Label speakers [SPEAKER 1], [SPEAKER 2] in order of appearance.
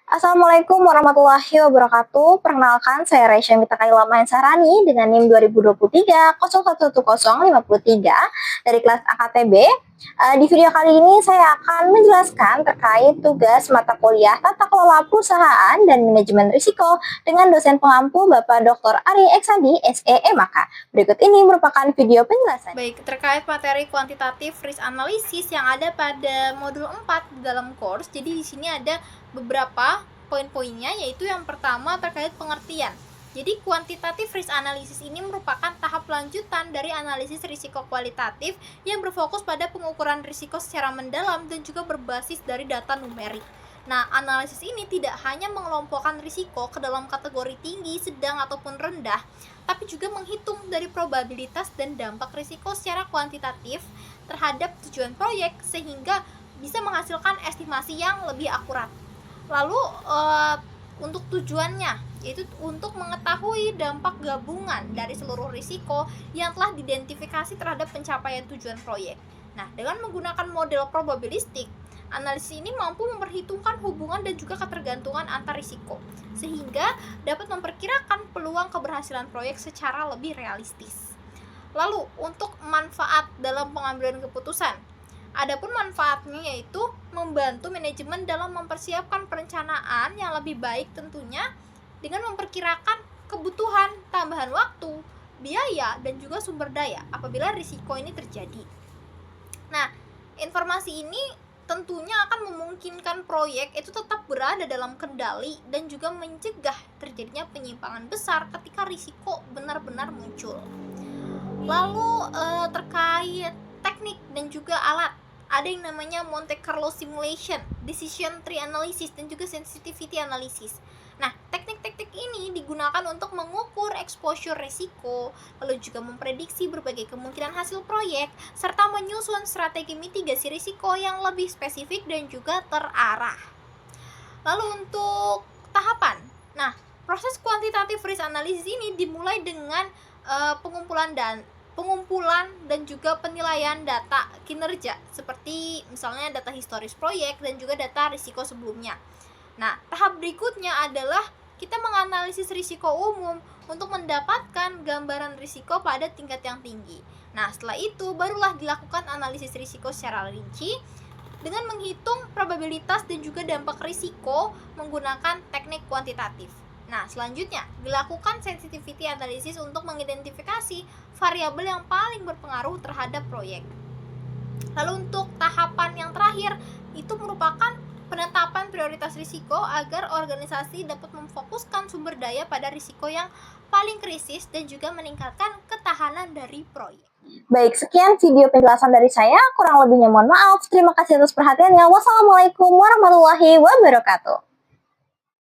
[SPEAKER 1] Assalamualaikum warahmatullahi wabarakatuh. Perkenalkan, saya Reisha Mita Kaila Maensarani dengan NIM 2023 011053 dari kelas AKTB. Di video kali ini saya akan menjelaskan terkait tugas mata kuliah Tata Kelola Perusahaan dan Manajemen Risiko dengan dosen pengampu Bapak Dr. Ari Eksandi, SEMAK. Berikut ini merupakan video penjelasan.
[SPEAKER 2] Baik, terkait materi kuantitatif risk analysis yang ada pada modul 4 di dalam course. Jadi di sini ada beberapa poin-poinnya, yaitu yang pertama terkait pengertian. Jadi kuantitatif risk analysis ini merupakan tahap lanjutan dari analisis risiko kualitatif yang berfokus pada pengukuran risiko secara mendalam dan juga berbasis dari data numerik. Nah, analisis ini tidak hanya mengelompokkan risiko ke dalam kategori tinggi, sedang, ataupun rendah, tapi juga menghitung dari probabilitas dan dampak risiko secara kuantitatif terhadap tujuan proyek sehingga bisa menghasilkan estimasi yang lebih akurat. Lalu untuk tujuannya, yaitu untuk mengetahui dampak gabungan dari seluruh risiko yang telah diidentifikasi terhadap pencapaian tujuan proyek. Nah, dengan menggunakan model probabilistik, analisis ini mampu memperhitungkan hubungan dan juga ketergantungan antar risiko, sehingga dapat memperkirakan peluang keberhasilan proyek secara lebih realistis. Lalu, untuk manfaat dalam pengambilan keputusan, adapun manfaatnya yaitu membantu manajemen dalam mempersiapkan perencanaan yang lebih baik tentunya dengan memperkirakan kebutuhan tambahan waktu, biaya, dan juga sumber daya apabila risiko ini terjadi. Nah, informasi ini tentunya akan memungkinkan proyek itu tetap berada dalam kendali dan juga mencegah terjadinya penyimpangan besar ketika risiko benar-benar muncul. Lalu terkait teknik dan juga alat, ada yang namanya Monte Carlo Simulation, Decision Tree Analysis, dan juga Sensitivity Analysis. Nah, teknik-teknik ini digunakan untuk mengukur exposure risiko, lalu juga memprediksi berbagai kemungkinan hasil proyek, serta menyusun strategi mitigasi risiko yang lebih spesifik dan juga terarah. Lalu untuk tahapan, nah, proses kuantitatif risk analysis ini dimulai dengan pengumpulan dan juga penilaian data kinerja, seperti misalnya data historis proyek dan juga data risiko sebelumnya. Nah, tahap berikutnya adalah kita menganalisis risiko umum untuk mendapatkan gambaran risiko pada tingkat yang tinggi. Nah, setelah itu barulah dilakukan analisis risiko secara rinci dengan menghitung probabilitas dan juga dampak risiko menggunakan teknik kuantitatif. Nah, selanjutnya dilakukan sensitivity analysis untuk mengidentifikasi variabel yang paling berpengaruh terhadap proyek. Lalu untuk tahapan yang terakhir itu merupakan penetapan prioritas risiko agar organisasi dapat memfokuskan sumber daya pada risiko yang paling krisis dan juga meningkatkan ketahanan dari proyek.
[SPEAKER 1] Baik, sekian video penjelasan dari saya. Kurang lebihnya mohon maaf. Terima kasih atas perhatiannya. Wassalamualaikum warahmatullahi wabarakatuh.